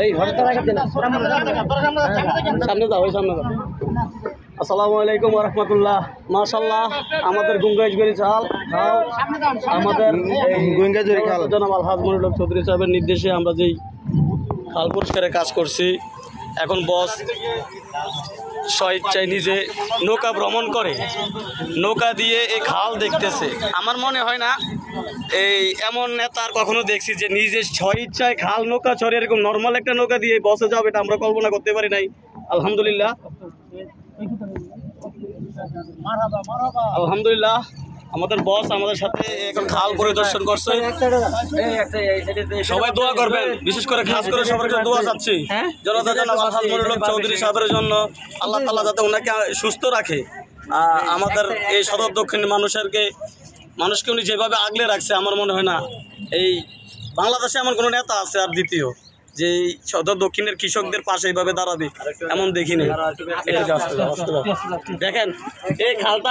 এই সামনে যাও, সামনে যাও। আসসালামু আলাইকুম ওয়া রাহমাতুল্লাহ। মাশাআল্লাহ, আমাদের গুঙ্গাইজগড়ি খাল আমাদের গুঙ্গাইজগড়ি খাল জনাব আলহাজ মনিরুল হক চৌধুরী সাহেবের নির্দেশে আমরা যেই খাল পরিষ্কারের কাজ করছি, এখন বস স্বেচ্ছায় নিজে নৌকা ভ্রমণ করে নৌকা দিয়ে এই খাল দেখতেছে। আমার মনে হয় না এই এমন নেতার কখনো দেখছি যে নিজে স্বেচ্ছায় খাল নৌকা ছড়ে এরকম নর্মাল একটা নৌকা দিয়ে বসে যাবে, এটা আমরা কল্পনা করতে পারি নাই। আলহামদুলিল্লাহ, আলহামদুলিল্লাহ আমাদের বস আমাদের সাথে এখন খাল পরিদর্শন করছে। সবাই দোয়া করবেন, বিশেষ করে খাস করে সবার জন্য দোয়া চাচ্ছি জনতা জনাব আলহাজ মনিরুল হক চৌধুরী সাহেবের জন্য। আল্লাহ তাআলা যাতে ওনাকে সুস্থ রাখে। আমাদের এই সদর দক্ষিণের মানুষকে উনি যেভাবে আগলে রাখছে, আমার মনে হয় না এই বাংলাদেশে এমন কোনো নেতা আছে আর দ্বিতীয় যে সদর দক্ষিণের কৃষকদের পাশে এইভাবে দাঁড়াবে, এমন দেখিনি। দেখেন এই খালটা